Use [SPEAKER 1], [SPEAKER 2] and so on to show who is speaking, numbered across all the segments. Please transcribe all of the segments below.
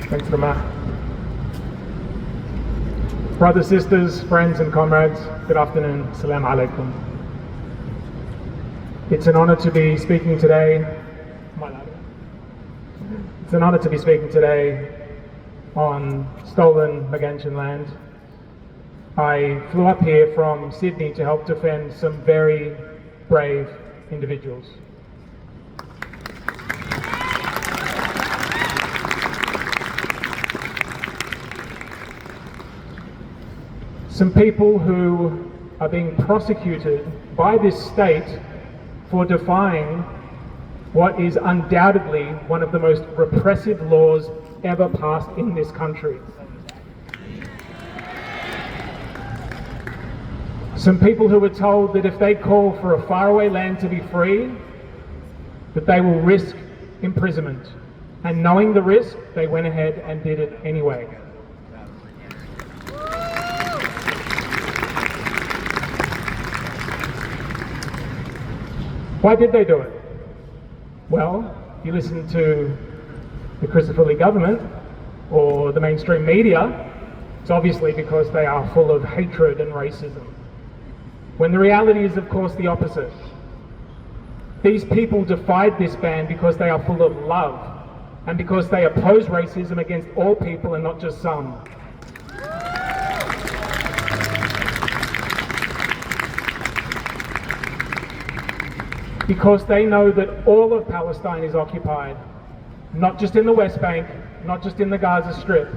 [SPEAKER 1] Thanks for that. Brothers, sisters, friends and comrades, good afternoon. Assalamu alaikum. It's an honor to be speaking today. It's an honor to be speaking today on stolen Maganjan land. I flew up here from Sydney to help defend some very brave individuals. Some people who are being prosecuted by this state for defying what is undoubtedly one of the most repressive laws ever passed in this country. Some people who were told that if they call for a faraway land to be free, that they will risk imprisonment. And knowing the risk, they went ahead and did it anyway. Why did they do it? Well, if you listen to the Christopher Lee government or the mainstream media, it's obviously because they are full of hatred and racism. When the reality is, of course, the opposite. These people defied this ban because they are full of love and because they oppose racism against all people and not just some. Because they know that all of Palestine is occupied, not just in the West Bank, not just in the Gaza Strip,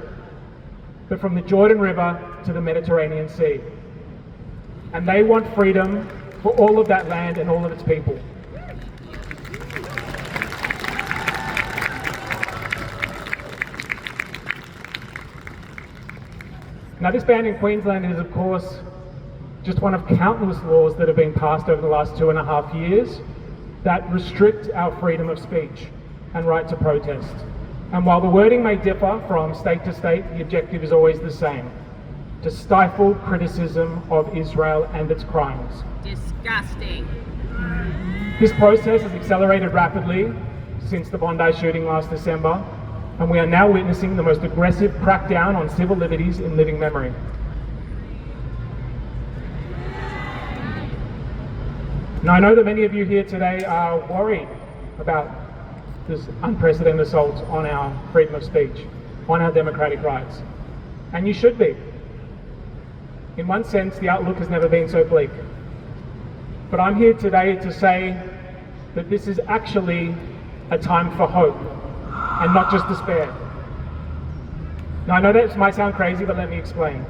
[SPEAKER 1] but from the Jordan River to the Mediterranean Sea. And they want freedom for all of that land and all of its people. Now, this ban in Queensland is, of course, just one of countless laws that have been passed over the last 2.5 years that restrict our freedom of speech and right to protest. And while the wording may differ from state to state, the objective is always the same: to stifle criticism of Israel and its crimes.
[SPEAKER 2] Disgusting.
[SPEAKER 1] This process has accelerated rapidly since the Bondi shooting last December, and we are now witnessing the most aggressive crackdown on civil liberties in living memory. Now, I know that many of you here today are worried about this unprecedented assault on our freedom of speech, on our democratic rights, and you should be. In one sense, the outlook has never been so bleak. But I'm here today to say that this is actually a time for hope and not just despair. Now, I know that might sound crazy, but let me explain.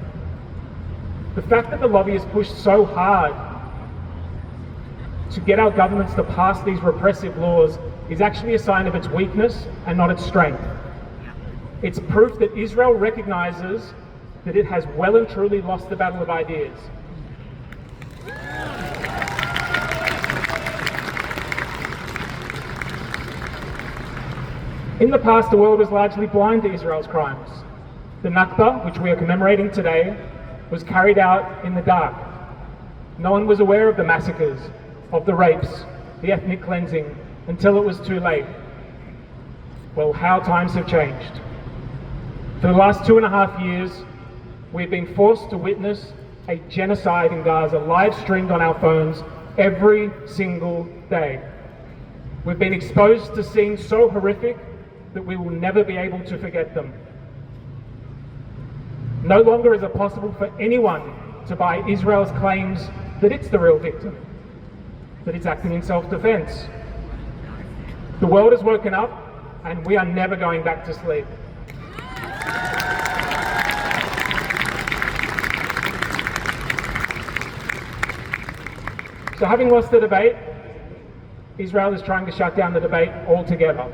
[SPEAKER 1] The fact that the lobby has pushed so hard to get our governments to pass these repressive laws is actually a sign of its weakness and not its strength. It's proof that Israel recognizes that it has well and truly lost the battle of ideas. In the past, the world was largely blind to Israel's crimes. The Nakba, which we are commemorating today, was carried out in the dark. No one was aware of the massacres, of the rapes, the ethnic cleansing, until it was too late. Well, how times have changed. For the last 2.5 years, we've been forced to witness a genocide in Gaza, live streamed on our phones every single day. We've been exposed to scenes so horrific that we will never be able to forget them. No longer is it possible for anyone to buy Israel's claims that it's the real victim, that it's acting in self-defense. The world has woken up and we are never going back to sleep. So having lost the debate, Israel is trying to shut down the debate altogether.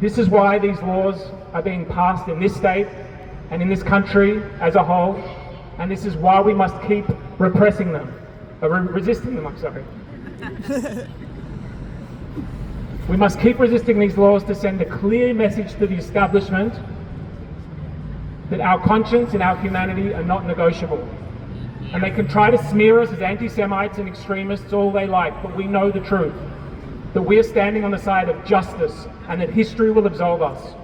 [SPEAKER 1] This is why these laws are being passed in this state and in this country as a whole, and this is why we must keep repressing them, resisting them, I'm sorry. We must keep resisting these laws to send a clear message to the establishment that our conscience and our humanity are not negotiable. And they can try to smear us as anti-Semites and extremists all they like, but we know the truth, that we are standing on the side of justice and that history will absolve us.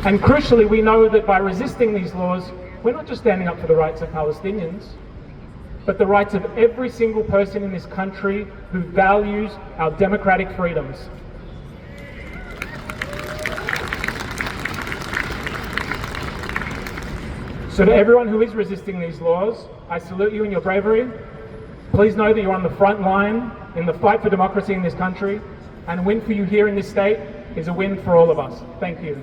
[SPEAKER 1] And crucially, we know that by resisting these laws, we're not just standing up for the rights of Palestinians, but the rights of every single person in this country who values our democratic freedoms. So to everyone who is resisting these laws, I salute you in your bravery. Please know that you're on the front line in the fight for democracy in this country, and a win for you here in this state is a win for all of us. Thank you.